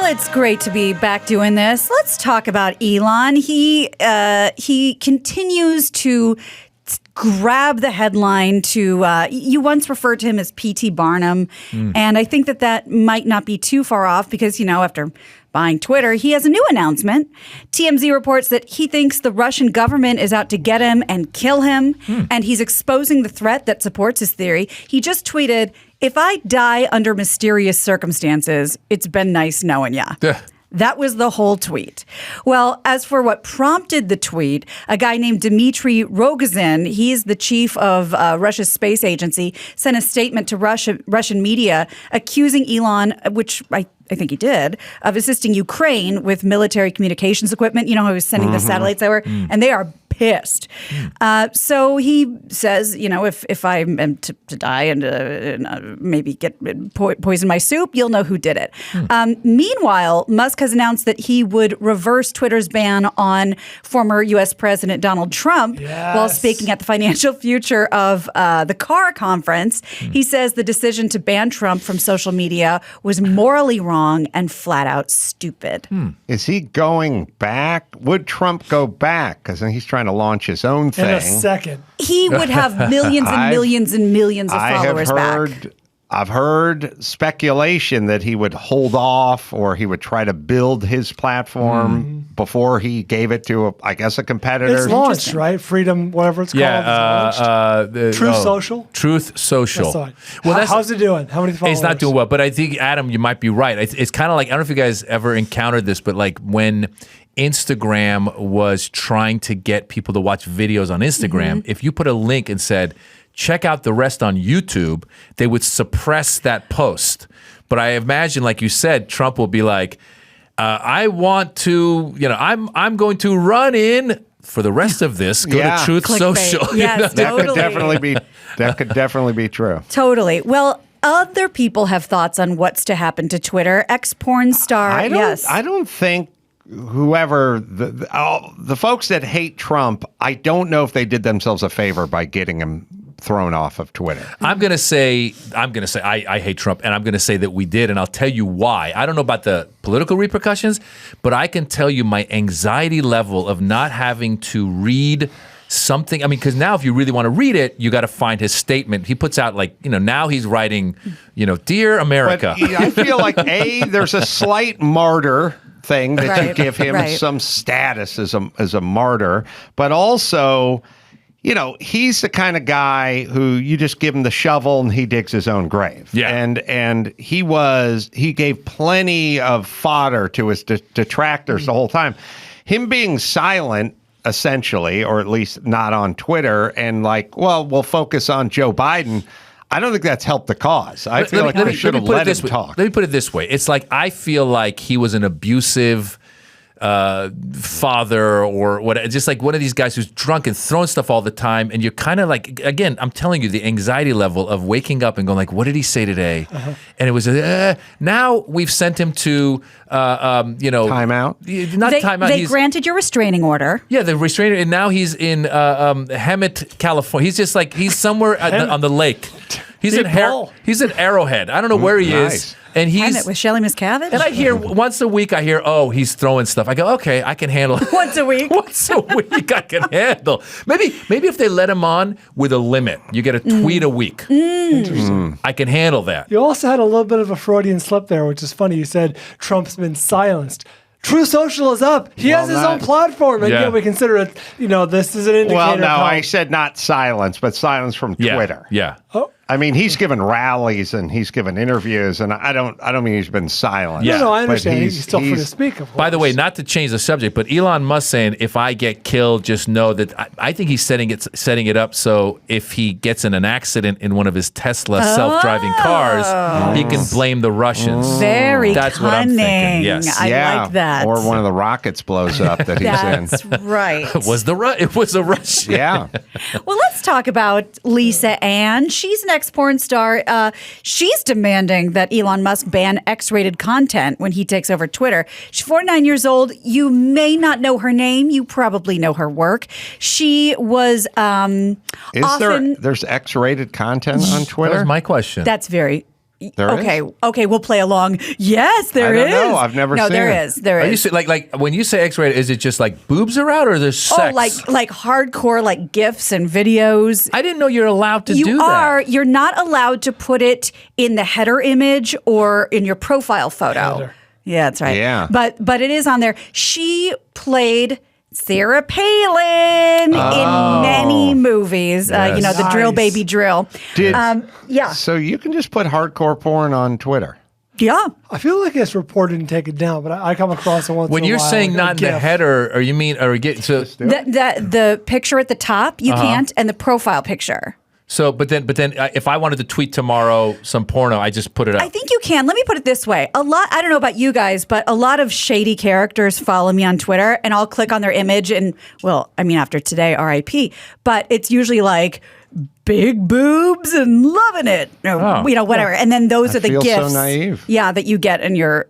Well, it's great to be back doing this. Let's talk about Elon. He continues to grab the headline to, you once referred to him as P.T. Barnum, and I think that might not be too far off because, after buying Twitter, he has a new announcement. TMZ reports that he thinks the Russian government is out to get him and kill him, and he's exposing the threat that supports his theory. He just tweeted, "If I die under mysterious circumstances, it's been nice knowing ya." That was the whole tweet. Well, as for what prompted the tweet, a guy named Dmitry Rogozin, he's the chief of Russia's space agency, sent a statement to Russian media accusing Elon, which I think he did, of assisting Ukraine with military communications equipment. You know, he was sending the satellites over, and they are pissed. So he says, if I am to die and maybe get poison my soup, you'll know who did it. Meanwhile, Musk has announced that he would reverse Twitter's ban on former U.S. President Donald Trump while speaking at the Financial Future of the Car Conference. He says the decision to ban Trump from social media was morally wrong and flat out stupid. Is he going back? Would Trump go back? Because he's trying to launch his own thing. In a second. He would have millions and millions and millions of followers back. I've heard speculation that he would hold off or he would try to build his platform before he gave it to, a competitor. It's launched, right? Freedom, whatever it's called. Truth Social? Truth Social. Well, how's it doing? How many followers? It's not doing well, but I think, Adam, you might be right. It's kind of like, I don't know if you guys ever encountered this, but like when Instagram was trying to get people to watch videos on Instagram, if you put a link and said, check out the rest on YouTube, they would suppress that post. But I imagine, like you said, Trump will be like, I want to, I'm going to run in for the rest of this. Go to Truth Social. Yes, totally. That could definitely be true. Totally. Well, other people have thoughts on what's to happen to Twitter. Ex-porn star, I don't think whoever the folks that hate Trump, I don't know if they did themselves a favor by getting him thrown off of Twitter. I'm going to say I hate Trump, and I'm going to say that we did, and I'll tell you why. I don't know about the political repercussions, but I can tell you my anxiety level of not having to read something. I mean, because now if you really want to read it, you got to find his statement. He puts out now he's writing, Dear America. But I feel like there's a slight martyr thing that you give him some status as a martyr, but also, he's the kind of guy who you just give him the shovel and he digs his own grave. Yeah. And he gave plenty of fodder to his detractors the whole time. Him being silent, essentially, or at least not on Twitter, and we'll focus on Joe Biden. I don't think that's helped the cause. I feel like they should have let him talk. Let me put it this way. It's like I feel like he was an abusive father or what, just like one of these guys who's drunk and throwing stuff all the time, and you're kind of like, again, I'm telling you, the anxiety level of waking up and going like, what did he say today? And it was now we've sent him to timeout. Not timeout. They granted your restraining order. Yeah, the restraining, and now he's in Hemet, California. He's just like he's somewhere on the lake. He's in Arrowhead. I don't know where he is. And he's with Shelley Miscavige. And I hear once a week, he's throwing stuff. I go, okay, I can handle it. Once a week? Once a week, I can handle. Maybe if they let him on with a limit, you get a tweet a week. Interesting. I can handle that. You also had a little bit of a Freudian slip there, which is funny. You said Trump's been silenced. True Social is up. He has his own platform, and yet we consider it, this is an indicator. Well, no, I said not silence, but silence from Twitter. Yeah. Oh. I mean, he's given rallies and he's given interviews, and I don't mean he's been silent. Yeah. No, I understand. He's still free to speak, of course. By the way, not to change the subject, but Elon Musk saying, if I get killed, just know that I think he's setting it up so if he gets in an accident in one of his Tesla self-driving cars, he can blame the Russians. Very That's cunning. What I'm thinking. Yes. I like that. Or one of the rockets blows up that he's in. That's right. It was a Russian. Yeah. Well, let's talk about Lisa Ann. She's an ex-porn star. She's demanding that Elon Musk ban X-rated content when he takes over Twitter. She's 49 years old. You may not know her name. You probably know her work. She was there's X-rated content on Twitter? That was my question. That's very... Okay, we'll play along. Yes, there is. I don't know. I've never seen there it. is. There Are you is. like when you say X-rated, is it just like boobs are out or there's sex? like hardcore like GIFs and videos. I didn't know you're allowed to do that. You're not allowed to put it in the header image or in your profile photo. Header. Yeah, that's right. Yeah. But it is on there. She played Sarah Palin in many movies. Yes. The Drill Nice. Baby Drill. Yeah. So you can just put hardcore porn on Twitter. Yeah. I feel like it's reported and taken down, but I come across it once When in a you're while, saying like a not in the GIF. header, or you mean, or get so The picture at the top, you can't, and the profile picture. so, but then if I wanted to tweet tomorrow some porno, I just put it up. I think you can. Let me put it this way. I don't know about you guys, but a lot of shady characters follow me on Twitter and I'll click on their image and, after today, RIP, but it's usually like big boobs and loving it, whatever. And then those are the feel so gifts. naive. Yeah, that you get in your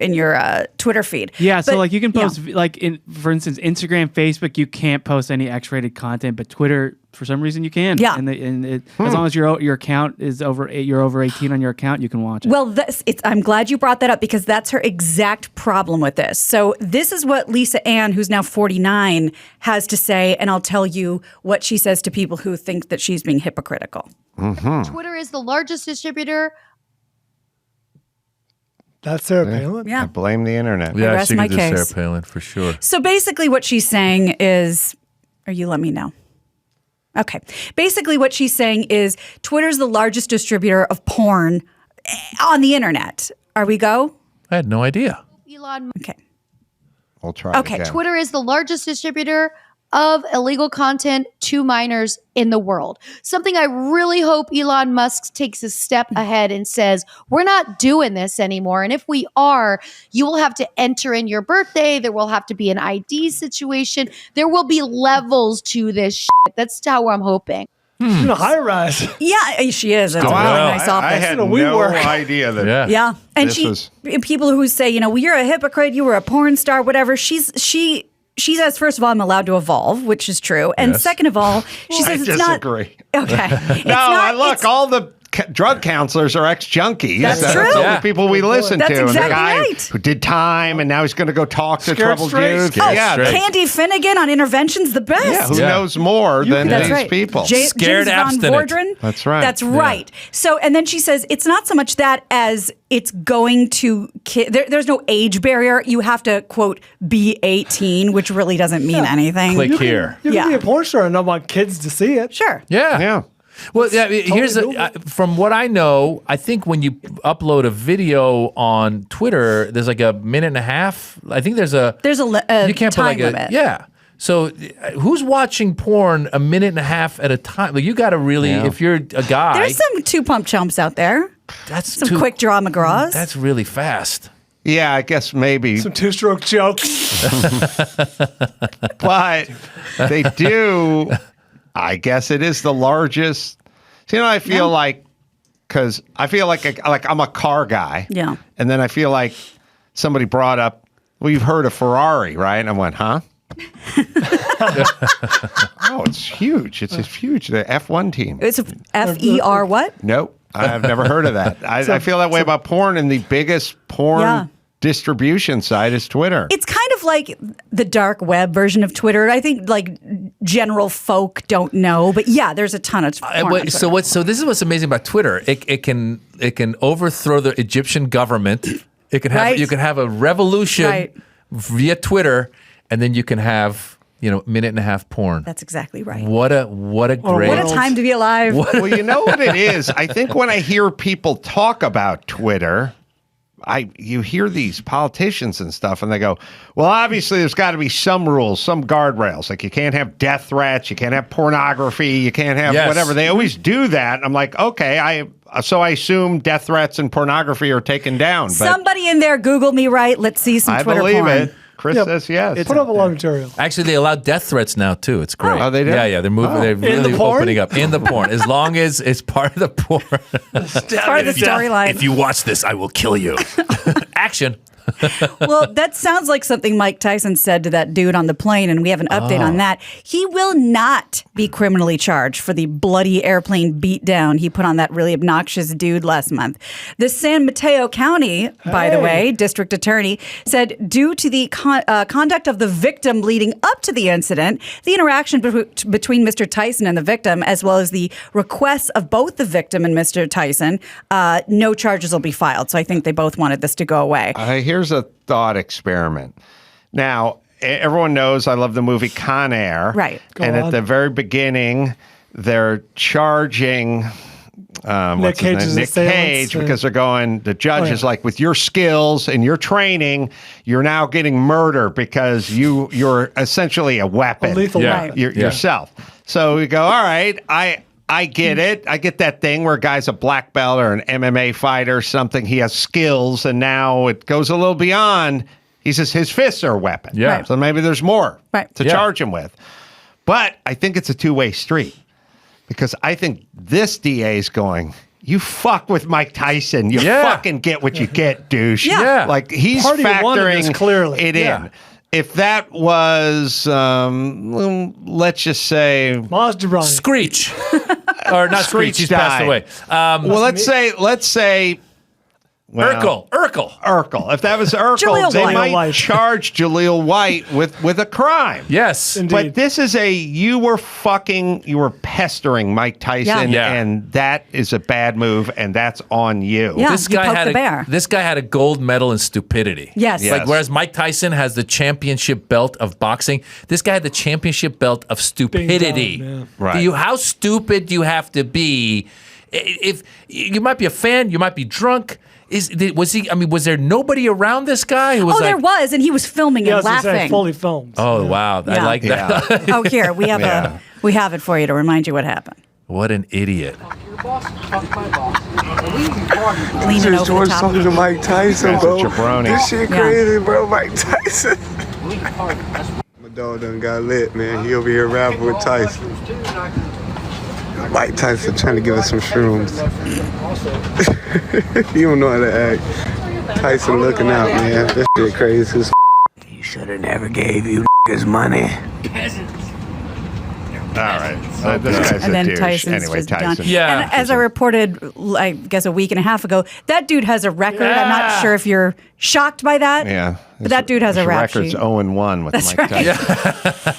Twitter feed. Yeah, so But, like you can post for instance, Instagram, Facebook, you can't post any X-rated content, but Twitter, for some reason, you can. Yeah. As long as your account is you're over 18 on your account, you can watch it. Well, I'm glad you brought that up because that's her exact problem with this. So this is what Lisa Ann, who's now 49, has to say, and I'll tell you what she says to people who think that she's being hypocritical. Twitter is the largest distributor. That's Sarah Palin. Yeah. I blame the internet. yeah, rest she my could do Sarah case. Palin for sure. So basically what she's saying is, or you let me know. Okay. Basically what she's saying is Twitter's the largest distributor of porn on the internet. Are we go? I had no idea. Elon Okay. We'll try Okay, it again. Twitter is the largest distributor of illegal content to minors in the world. Something I really hope Elon Musk takes a step ahead and says, we're not doing this anymore. And if we are, you will have to enter in your birthday. There will have to be an ID situation. There will be levels to this shit. That's how I'm hoping. She's in a high rise. Yeah, she is. It's a really Wow. nice office. I had We no were. idea that. Yeah. Yeah, and This people who say, well, you're a hypocrite, you were a porn star, whatever. She says, first of all, I'm allowed to evolve, which is true, and Yes. second of all, she I says it's not disagree. okay. It's No, not, look, it's- all the drug counselors are ex-junkies. That's true. all Yeah. the people we listen That's to. And exactly the guy right. who did time and now he's going to go talk to Scared troubled straight. youth. Scared yeah, straight. Candy Finnegan on Intervention's the best. yeah, who Yeah. knows more than That's these right. people? Scared James Von abstinent. Vorderen. That's right. That's right. So, and then she says it's not so much that as it's going to there's no age barrier. You have to quote be 18, which really doesn't mean anything. Click here. You Yeah. can be a porn star and not want kids to see it. Sure. Yeah. Yeah. Well, here's doable. from what I know. I think when you upload a video on Twitter, there's like a minute and a half. I think there's a you can't put time like limit. yeah. So who's watching porn a minute and a half at a time? Like you got to really, if you're a guy, There's some two pump chumps out there. that's Some too, quick draw McGraws. That's really fast. Yeah, I guess maybe. Some two-stroke jokes. But they do. I guess it is the largest. So, I feel like because I feel like I'm a car guy. Yeah. And then I feel like somebody brought up, well, you've heard of Ferrari, right? And I went, huh? Oh, it's huge. It's huge. The F1 team. It's a FER what? Nope. I've never heard of that. I feel that way about porn, and the biggest porn Yeah. distribution site is Twitter. It's kind of like the dark web version of Twitter. I think like general folk don't know, but yeah, there's a ton of porn on So Twitter. so this is what's amazing about Twitter. It can overthrow the Egyptian government. It can have Right. you can have a revolution Right. via Twitter, and then you can have minute and a half porn. That's exactly right. What a great What a time to be alive. Well, you know what it is? I think when I hear people talk about Twitter, you hear these politicians and stuff, and they go, well, obviously there's got to be some rules, some guardrails. Like you can't have death threats, you can't have pornography, you can't have Yes. whatever. They always do that. I'm like, okay, so I assume death threats and pornography are taken down. But Somebody in there, Google me right. Let's see some I Twitter believe porn. it. Chris says yes. Put up a lot of material. Actually, they allow death threats now too. It's great. Oh, they do? Yeah, they're moving. They're really the porn? opening up in the porn, as long as it's part of the porn. Part of the storyline. If you watch this, I will kill you. Action. Well, that sounds like something Mike Tyson said to that dude on the plane, and we have an update on that. He will not be criminally charged for the bloody airplane beatdown he put on that really obnoxious dude last month. The San Mateo County, by the way, district attorney, said due to the conduct of the victim leading up to the incident, the interaction between Mr. Tyson and the victim, as well as the requests of both the victim and Mr. Tyson, no charges will be filed. So I think they both wanted this to go away. Here's a thought experiment. Now, everyone knows I love the movie Con Air. Right. At the very beginning, they're charging Nick Cage because they're going, the judge is like, with your skills and your training, you're now getting murder because you're essentially a weapon. A lethal weapon. Yourself. So we go, all right, I get it. I get that thing where a guy's a black belt or an MMA fighter or something. He has skills, and now it goes a little beyond. He says his fists are a weapon. Yeah. So maybe there's more to charge him with. But I think it's a two-way street because I think this DA is going, you fuck with Mike Tyson. You fucking get what you get, douche. Yeah. Like he's Party factoring clearly. it in. If that was, let's just say, Maz Jobrani. Screech. Or not Screech, he's passed died. away. Well, let's say, Urkel. Urkel. If that was Urkel, Jaleel they White. might charge Jaleel White with a crime. Yes. Indeed. But this is you were pestering Mike Tyson, and that is a bad move, and that's on you. Yeah. This you guy poked had the bear. this guy had a gold medal in stupidity. Yes. Yes. Like whereas Mike Tyson has the championship belt of boxing, this guy had the championship belt of stupidity. dumb, Right. How stupid do you have to be? If you might be a fan, you might be drunk. Was he? I mean, was there nobody around this guy who was there was, and he was filming and laughing. Fully filmed. Oh wow, I like that. Oh, here we have we have it for you to remind you what happened. What an idiot! Leaning over the top. Talking to Mike Tyson, That's a bro. jabroni. This shit crazy, bro. Mike Tyson. My dog done got lit, man. He over here rapping with Tyson. Mike Tyson trying to give us some shrooms. He don't know how to act. Tyson looking out, man. This shit crazy. He should have never gave you niggas money. All right. So this guy's And a then douche. Tyson's Anyway, just Tyson. done. Yeah. And as I reported, I guess a week and a half ago, that dude has a record. I'm not sure if you're shocked by that. Yeah. But that dude has a his rap record's sheet. 0-1 with Mike Tyson.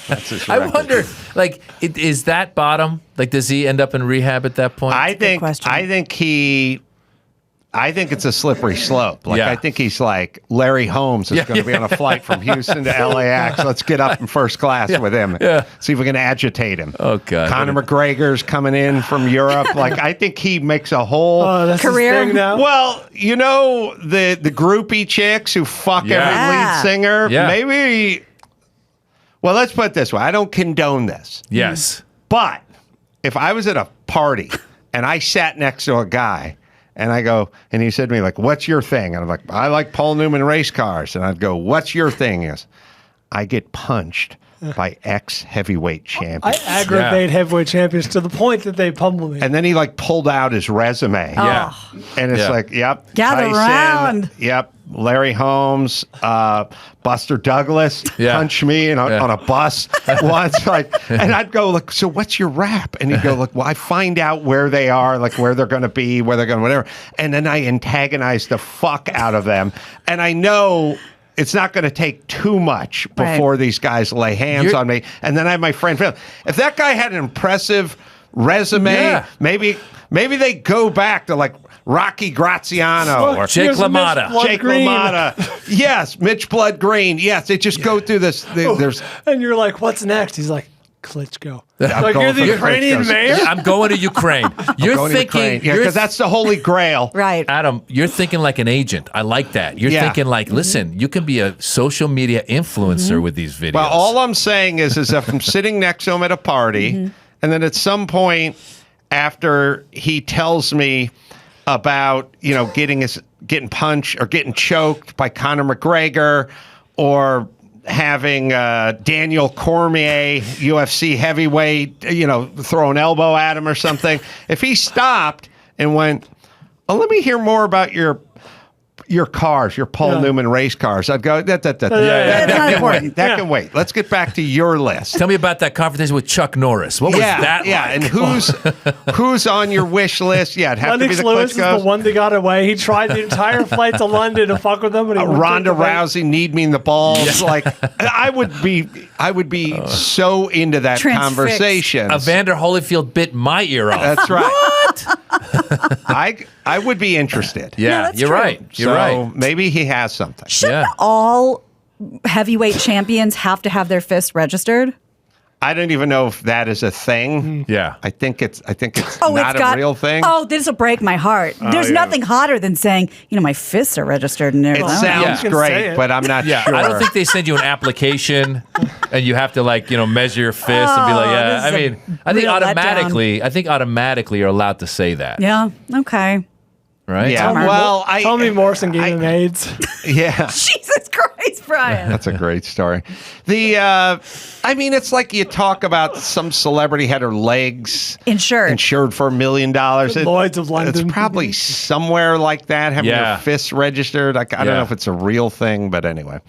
That's his I record. wonder, like, is that bottom? Like, does he end up in rehab at that point? I think question. I think it's a slippery slope. Like Yeah. I think he's like Larry Holmes is going to be on a flight from Houston to LAX. Let's get up in first class with him. Yeah. See if we can agitate him. Oh, God. Conor McGregor's coming in from Europe. Like I think he makes a whole That's Career. his thing now. well, you know the groupie chicks who fuck every Yeah. lead singer. Yeah. Maybe. Well, let's put it this way. I don't condone this. yes. But if I was at a party and I sat next to a guy and I go, and he said to me, like, what's your thing? And I'm like, I like Paul Newman race cars. And I'd go, what's your thing? He goes, I get punched by ex-heavyweight I champions. aggravate heavyweight champions to the point that they pummel me. And then he like pulled out his resume. Yeah. And it's Yeah. like, yep. Gather Tyson, round. Yep. Larry Holmes, Buster Douglas punched me on a bus once. Like, and I'd go, like, so what's your rap? And he'd go, like, well, I find out where they are, like where they're going to be, where they're going to whatever. And then I antagonize the fuck out of them. And I know it's not going to take too much before these guys lay hands on me. And then I have my friend Phil. If that guy had an impressive resume, maybe they go back to like Rocky Graziano or Jake LaMotta. Jake LaMotta. Yes, Mitch Blood Green. Yes, they just go through this. There's And you're like, what's next? He's like, Klitschko. I'm Like, going you're the for Ukrainian Klitschko's. mayor? I'm going to Ukraine. You're going to thinking, Ukraine. Yeah, because that's the holy grail. Right. Adam, you're thinking like an agent. I like that. You're thinking like, listen, you can be a social media influencer with these videos. Well, all I'm saying is if I'm sitting next to him at a party, and then at some point after he tells me about getting punched or getting choked by Conor McGregor or having Daniel Cormier, UFC heavyweight, throw an elbow at him or something. If he stopped and went, oh, let me hear more about your your cars, your Paul Newman race cars. I'd go, that That's not important. That can wait. Let's get back to your list. Tell me about that confrontation with Chuck Norris. What was that like? And who's on your wish list? Yeah, it'd have to be Lennox the Lewis is Klitschko's. the one that got away. He tried the entire flight to London to fuck with them. And he Ronda Rousey, need me in the balls. Like I would be so into that Transfixed. conversation. Evander Holyfield bit my ear off. That's right. What? I would be interested. Yeah, that's you're true. right. You're So right. maybe he has something. Shouldn't all heavyweight champions have to have their fists registered? I don't even know if that is a thing. Yeah. I think it's not it's a real thing. Oh, this will break my heart. There's nothing hotter than saying, my fists are registered in there. It I don't know. sounds say great, it. but I'm not Yeah, sure. I don't think they send you an application and you have to measure your fist and be like, this is I a mean, I think real automatically you're allowed to say that. Yeah. Okay. Right? Yeah. Bummer. Well, Tommy Morrison gave him AIDS. Yeah. Jesus Christ, Brian. That's a great story. It's like you talk about some celebrity had her legs insured for $1 million. Lloyd's of London. It's probably somewhere like that, having your fists registered. I don't know if it's a real thing, but anyway.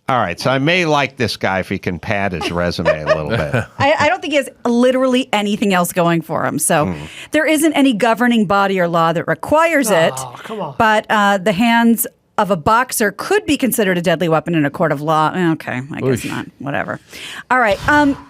All right, so I may like this guy if he can pad his resume a little bit. I don't think he has literally anything else going for him. So there isn't any governing body or law that requires it. Come on. But the hands of a boxer could be considered a deadly weapon in a court of law. Okay, I guess not. Whatever. All right.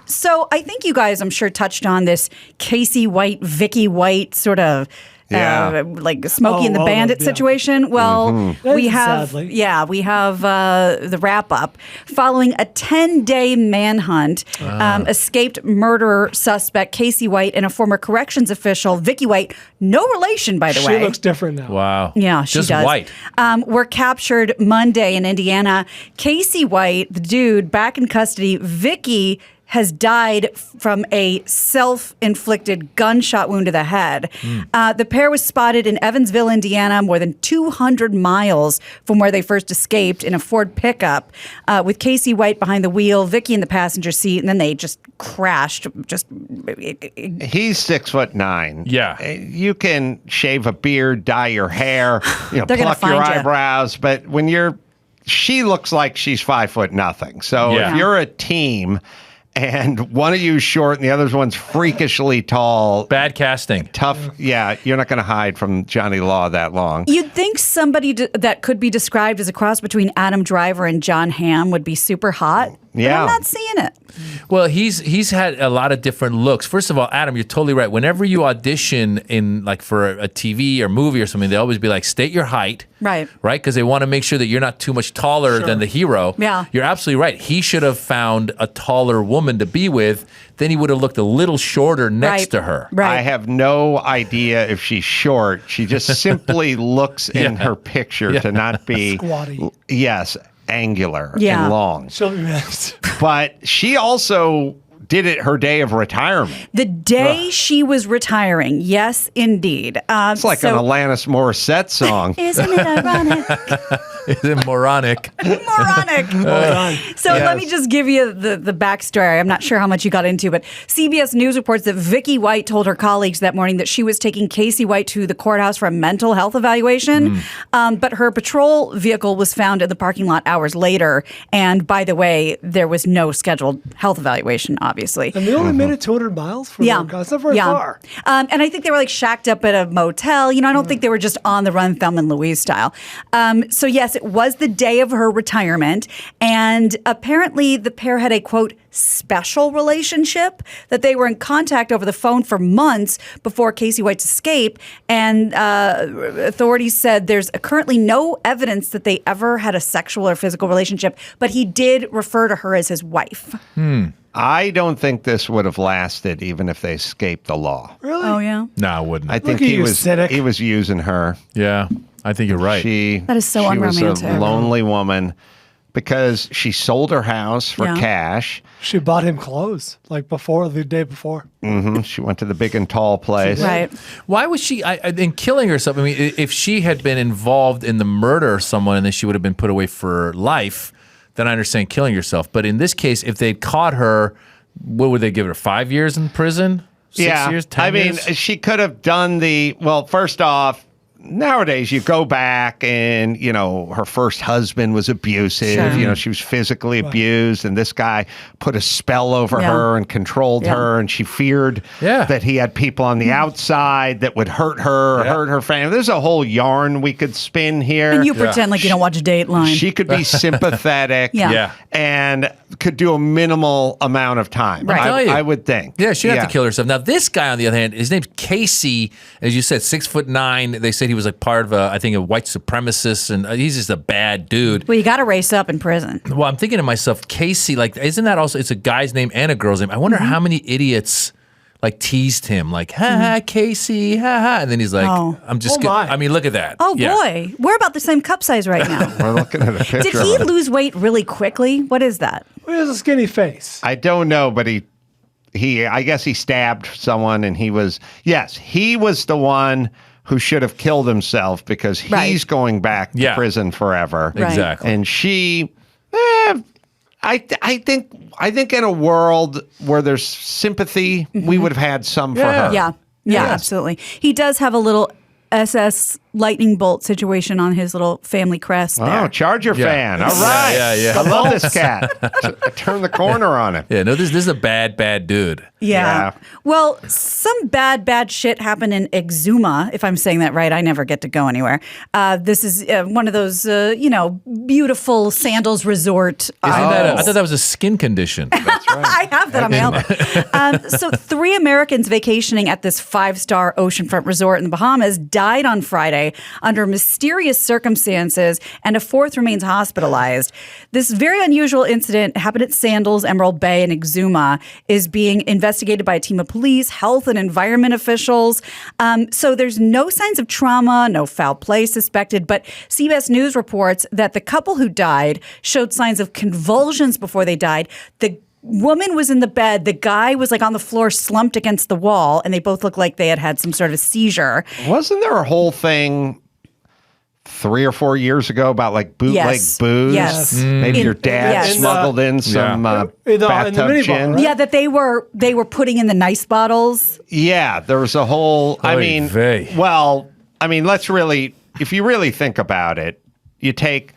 So I think you guys, I'm sure, touched on this Casey White, Vicki White sort of like Smokey and the Bandit situation. Well, we have the wrap up following a 10-day manhunt. Escaped murderer suspect Casey White and a former corrections official Vicki White, no relation by the way. She looks different now. Wow. Yeah, she Just does. white. Were captured Monday in Indiana. Casey White, the dude, back in custody. Vicki has died from a self-inflicted gunshot wound to the head. The pair was spotted in Evansville, Indiana, more than 200 miles from where they first escaped in a Ford pickup, with Casey White behind the wheel, Vicki in the passenger seat, and then they just crashed. He's 6'9". Yeah. You can shave a beard, dye your hair, They're gonna pluck your find ya. eyebrows, but when she looks like she's 5'0". So if you're a team and one of you's short and the other one's freakishly tall, Bad casting. tough, you're not going to hide from Johnny Law that long. You'd think somebody that could be described as a cross between Adam Driver and John Hamm would be super hot. But Yeah. I'm not seeing it. Well, he's had a lot of different looks. First of all, Adam, you're totally right. Whenever you audition for a TV or movie or something, they always be like, state your height. Right. Right? Because they want to make sure that you're not too much taller than the hero. Yeah. You're absolutely right. He should have found a taller woman to be with. Then he would have looked a little shorter next to her. Right. I have no idea if she's short. She just simply looks in her picture to not be Squatty. Yes, angular Yeah. and long. She'll be missed. But she also did it her day of retirement. The day she was retiring, yes, indeed. It's like an Alanis Morissette song. Isn't it ironic? Is it moronic? Moronic. So let me just give you the backstory. I'm not sure how much you got into, but CBS News reports that Vicki White told her colleagues that morning that she was taking Casey White to the courthouse for a mental health evaluation. But her patrol vehicle was found in the parking lot hours later. And by the way, there was no scheduled health evaluation, obviously. And they only made it 200 miles from them. That's not very far. And I think they were like shacked up at a motel. I don't think they were just on the run Thelma and Louise style. So yes, it was the day of her retirement. And apparently the pair had a, quote, special relationship, that they were in contact over the phone for months before Casey White's escape. And authorities said there's currently no evidence that they ever had a sexual or physical relationship, but he did refer to her as his wife. I don't think this would have lasted even if they escaped the law. Really? Oh, yeah. No, I wouldn't. I think at he you, was cynic. he was using her. Yeah, I think you're right. That is so she was unromantic. a lonely woman because she sold her house for Yeah. cash. She bought him clothes like the day before. She went to the big and tall place. Right. Why was she in killing herself? I mean, if she had been involved in the murder of someone and then she would have been put away for life, then I understand killing yourself. But in this case, if they'd caught her, what would they give her? 5 years in prison? 6 years? 10 I mean, years? she could have done well, first off, nowadays you go back and, her first husband was abusive. Sure. She was physically abused, and this guy put a spell over her and controlled her, and she feared that he had people on the outside that would hurt her or hurt her family. There's a whole yarn we could spin here. And you pretend like you don't watch Dateline. She could be sympathetic and could do a minimal amount of time. Right. I would think. Yeah, she'd have to kill herself. Now, this guy, on the other hand, his name's Casey. As you said, 6'9". They said he was like part of a white supremacist, and he's just a bad dude. Well, you got to race up in prison. Well, I'm thinking to myself, Casey, like, isn't that also, it's a guy's name and a girl's name. I wonder how many idiots like teased him, like, ha, Casey, ha. And then he's like, I'm just I mean, look at that. Oh, boy. We're about the same cup size right now. We're looking at a picture. Did he lose weight really quickly? What is that? He has a skinny face. I don't know, but I guess he stabbed someone, and he was the one who should have killed himself because he's going back to prison forever. Right. Exactly. And she, I think in a world where there's sympathy, we would have had some for her. Yeah, absolutely. He does have a little SS lightning bolt situation on his little family crest there. Oh, Charger fan. All right. Yeah. I love this cat. Turn the corner on him. Yeah, no, this is a bad dude. Yeah. Well, some bad shit happened in Exuma, if I'm saying that right. I never get to go anywhere. This is one of those, beautiful Sandals Resort. I thought that was a skin condition. That's right. I have that on my album. So 3 Americans vacationing at this 5-star oceanfront resort in the Bahamas died on Friday under mysterious circumstances, and a 4th remains hospitalized. This very unusual incident happened at Sandals, Emerald Bay, and Exuma, is being investigated by a team of police, health, and environment officials. So there's no signs of trauma, no foul play suspected, but CBS News reports that the couple who died showed signs of convulsions before they died. The woman was in the bed. The guy was like on the floor, slumped against the wall, and they both looked like they had some sort of seizure. Wasn't there a whole thing 3 or 4 years ago about like bootleg booze? Yes. Maybe your dad smuggled in some bathtub gin. Right? Yeah, that they were putting in the nice bottles. Yeah, there was a whole. Let's really, if you really think about it, you take,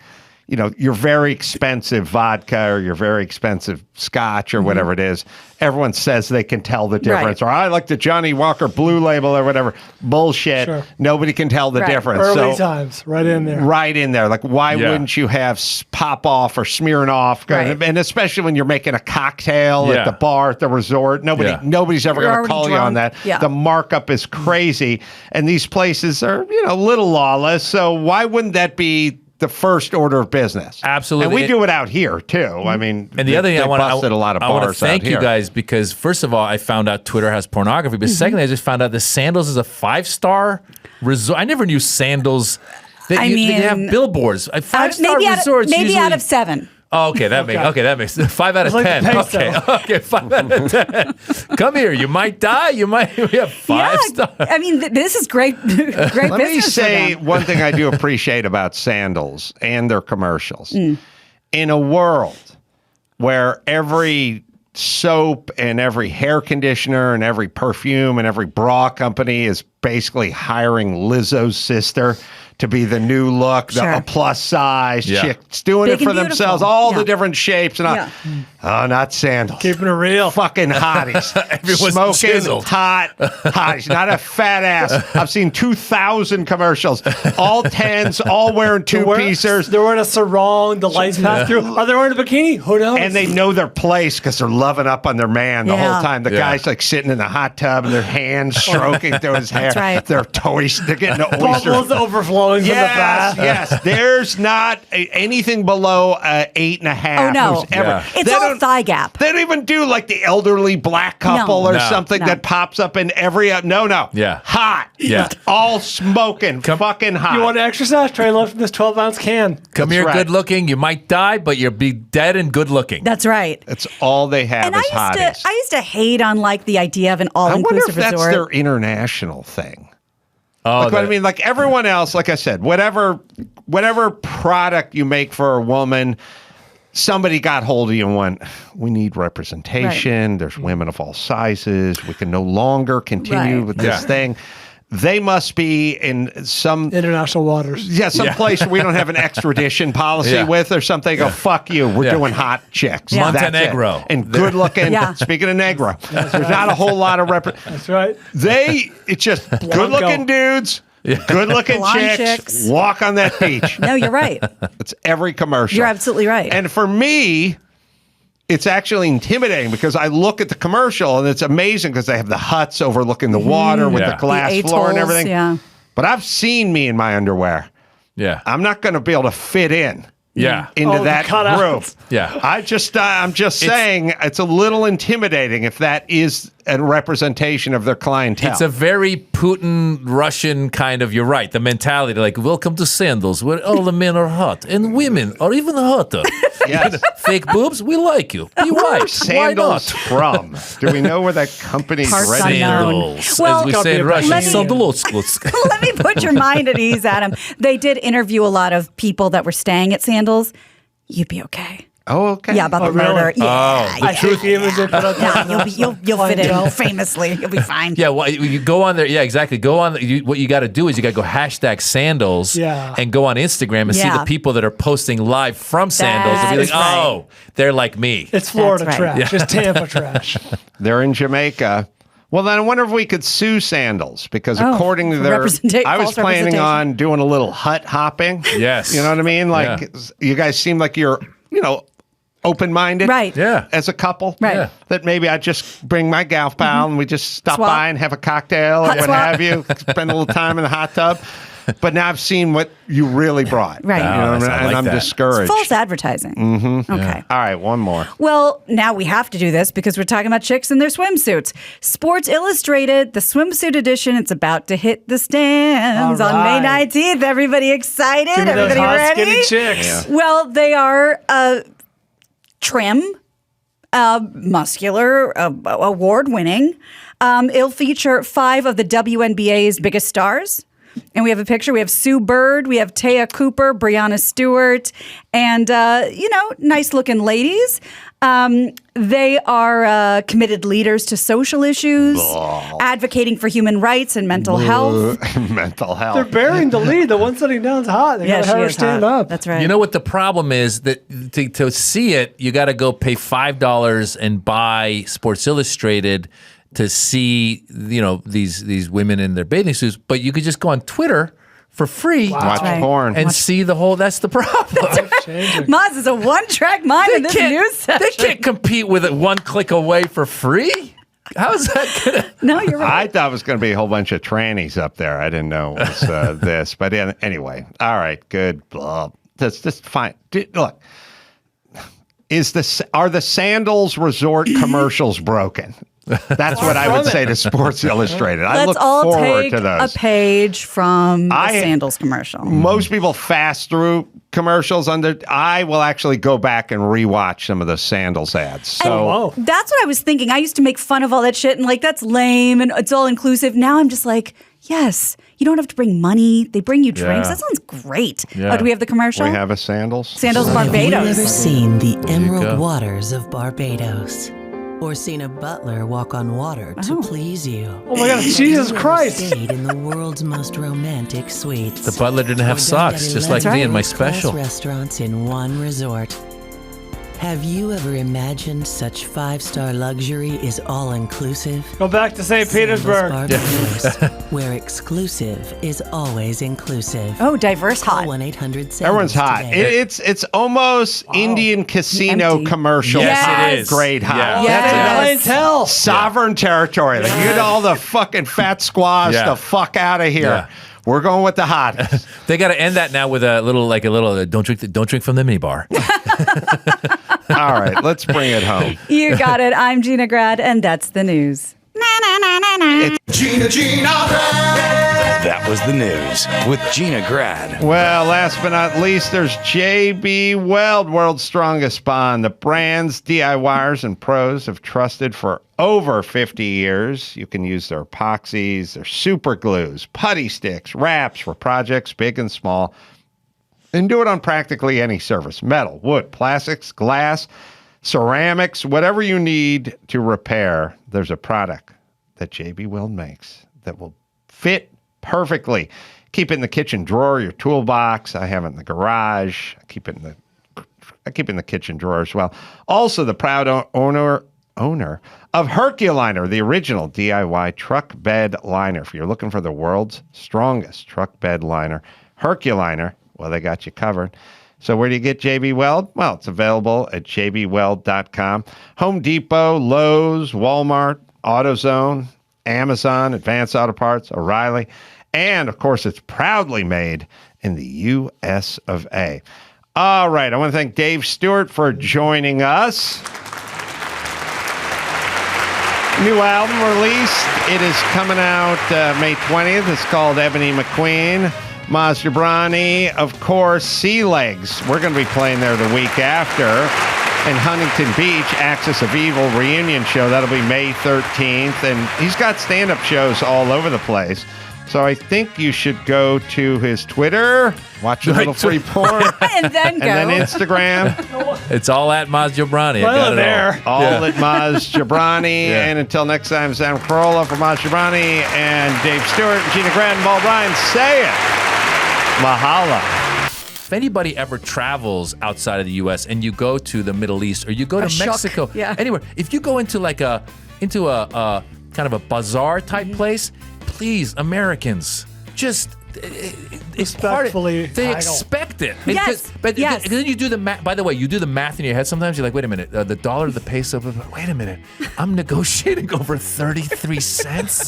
your very expensive vodka or your very expensive scotch or whatever it is. Everyone says they can tell the difference. Or I like the Johnny Walker Blue Label or whatever. Bullshit. Sure. Nobody can tell the difference. Early times, right in there. Right in there. Like, why wouldn't you have Pop Off or Smirnoff? Right. And especially when you're making a cocktail at the bar at the resort. Nobody's ever going to call you on that. Yeah. The markup is crazy. And these places are, a little lawless. So why wouldn't that be the first order of business? Absolutely. And we do it out here too. I mean, and the other thing I want to thank you guys, because first of all, I found out Twitter has pornography, but secondly, I just found out the Sandals is a 5-star resort. I never knew Sandals. They have billboards. 5-star resorts. Maybe usually, out of 7. Oh, okay, that makes 5 out of 10. Okay, 5 out of 10. Come here, you might die. We have 5 stars. I mean, this is great. Great business. Let me say one thing I do appreciate about Sandals and their commercials. In a world where every soap and every hair conditioner and every perfume and every bra company is basically hiring Lizzo's sister to be the new look, a plus size chicks doing Big it for and themselves, beautiful. all the different shapes. And not Sandals. Keeping it real. Fucking hotties. Everyone's Smoking chiseled. hot hotties. Not a fat ass. I've seen 2,000 commercials. All 10s, all wearing two-piecers. They're wearing a sarong, the lights pass through. Are they wearing a bikini? Who knows? And they know their place because they're loving up on their man the whole time. The guy's like sitting in the hot tub and their hands stroking through his hair. That's right. They're toys. They're getting the oysters. Bubbles overflowing from the bath. Yes. There's not anything below 8.5. Oh, no. Ever. It's all thigh gap. They don't even do like the elderly black couple or something that pops up in every. No. Yeah. Hot. Yeah. All smoking. Fucking hot. You want to exercise? Try lifting this 12-ounce can. Come here, good looking. You might die, but you'll be dead and good looking. That's right. That's all they have is hotties. I used to hate on like the idea of an I wonder all-inclusive if that's resort. their international thing. Oh, Like what I mean, like everyone else, like I said, whatever product you make for a woman, somebody got hold of you and went, we need representation. Right. There's women of all sizes. We can no longer continue with this thing. they must be in some international waters. Yeah, some place we don't have an extradition policy with or something. Go, fuck you. We're doing hot chicks. Yeah. Montenegro. And good looking. Speaking of Negro, there's not a whole lot of That's right. It's just good looking dudes. Good looking chicks walk on that beach. No, you're right. It's every commercial. You're absolutely right. And for me, it's actually intimidating because I look at the commercial and it's amazing because they have the huts overlooking the water with the glass floor and everything. Yeah. But I've seen me in my underwear. Yeah. I'm not going to be able to fit in. Yeah. Into that group. Yeah. I'm just saying it's a little intimidating if that is a representation of their clientele. It's a very Putin Russian kind of, you're right, the mentality, like, welcome to Sandals, where all the men are hot and women are even hotter. Yes. Fake boobs, we like you. Be white. Sandals from? Do we know where that company's Parts registered? unknown. Sandals. Well, as we say in Russian, let me- Sandals. Let me put your mind at ease, Adam. They did interview a lot of people that were staying at Sandals. You'd be okay. Oh, okay. Yeah, about the murder. Really? Yeah, I hate the image they put up there. yeah. You'll fit in famously. You'll be fine. Yeah, well, you go on there. Yeah, exactly. Go on. What you got to do is you got to go hashtag Sandals and go on Instagram and see the people that are posting live from Sandals and be like, oh, they're like me. It's Florida That's right. trash. It's Tampa trash. They're in Jamaica. Well, then I wonder if we could sue Sandals because according to their, I was planning on doing a little hut hopping. Yes. You know what I mean? Like you guys seem like you're, open-minded. Right. Yeah. As a couple. Right. Yeah. That maybe I just bring my gal pal and we just stop Swap. by and have a cocktail or Hot what swap. have you. Spend a little time in the hot tub. But now I've seen what you really brought. Right. You know what I mean? I like and I'm that. discouraged. False advertising. Mm-hmm. Okay. All right, one more. Well, now we have to do this because we're talking about chicks in their swimsuits. Sports Illustrated, the swimsuit edition, it's about to hit the stands All on May right. 19th. Everybody excited? Give me those Everybody hot, ready? skinny chicks. Well, they are trim, muscular, award-winning. It'll feature 5 of the WNBA's biggest stars. And we have a picture. We have Sue Bird, we have Taya Cooper, Brianna Stewart, and, nice-looking ladies. They are committed leaders to social issues, advocating for human rights and mental health. Mental health. They're burying the lead. The one sitting down's hot. They gotta have her stand up. That's right. You know what the problem is? That to see it, you got to go pay $5 and buy Sports Illustrated to see, these women in their bathing suits. But you could just go on Twitter for free Watch porn. and see the whole. That's the problem. Maz is a one-track mind in this news session. They can't compete with it one click away for free. How's that gonna? No, you're right. I thought it was going to be a whole bunch of trannies up there. I didn't know it was this. But anyway, all right, good. Blah. That's just fine. Look, are the Sandals Resort commercials broken? That's what I would say to Sports Illustrated. I Let's look all forward take to those. a page from the Sandals commercial. Most people fast through commercials. I will actually go back and rewatch some of the Sandals ads. So That's what I was thinking. I used to make fun of all that shit and that's lame and it's all inclusive. Now I'm just like, yes, you don't have to bring money. They bring you drinks. Yeah. That sounds great. Yeah. Do we have the commercial? we have a Sandals. Sandals Have you Barbados. ever seen the go. emerald waters of Barbados? Or seen a butler walk on water to please you? Oh my God, Jesus Christ. Stayed in the world's most romantic suites. The butler didn't have Or socks, dined at just like 11 me in my world-class special. restaurants in one resort. Have you ever imagined such 5-star luxury is all-inclusive? Go back to St. Petersburg. Barbados, where exclusive is always inclusive. Oh, diverse hot. 1-800 Everyone's hot. today. It's almost Indian casino Empty. commercial. Yes, it is. Grade hot. Yeah. Yes. That's Clientele. sovereign territory. Like, you get all the fucking fat squaws Yeah. the fuck out of here. Yeah. We're going with the hottest. They got to end that now with a little don't drink from the minibar. All right, let's bring it home. You got it. I'm Gina Grad, and that's the news. That was the news with Gina Grad. Well, last but not least, there's JB Weld, world's strongest bond. The brands DIYers and pros have trusted for over 50 years. You can use their epoxies, their super glues, putty sticks, wraps for projects big and small, and do it on practically any surface: metal, wood, plastics, glass, ceramics, whatever you need to repair. There's a product that JB Weld makes that will fit perfectly. Keep it in the kitchen drawer, your toolbox. I have it in the garage. I keep it in the kitchen drawer as well. Also, the proud owner of Herculiner, the original DIY truck bed liner. If you're looking for the world's strongest truck bed liner, Herculiner, well, they got you covered. So where do you get JB Weld? Well, it's available at jbweld.com. Home Depot, Lowe's, Walmart, AutoZone, Amazon, Advanced Auto Parts, O'Reilly. And, of course, it's proudly made in the U.S. of A. All right. I want to thank Dave Stewart for joining us. New album released. It is coming out May 20th. It's called Ebony McQueen. Maz Jobrani, of course, Sea Legs. We're going to be playing there the week after. And Huntington Beach, Axis of Evil reunion show. That'll be May 13th. And he's got stand-up shows all over the place. So I think you should go to his Twitter, watch a little free porn, and then Instagram. It's all at Maz Jobrani. Well, I got it there. all. All at Maz Jobrani. Yeah. And until next time, Sam Carolla for Maz Jobrani and Dave Stewart and Gina Grant and Paul Bryan. Say it. Mahala. If anybody ever travels outside of the U.S. and you go to the Middle East or you go to Mexico, anywhere, if you go into like a kind of a bazaar type place, please, Americans, just it's respectfully. They expect it. Yes. But yes. then you do the math. By the way, you do the math in your head. Sometimes you're like, wait a minute, the dollar to the peso. Wait a minute, I'm negotiating over 33 cents.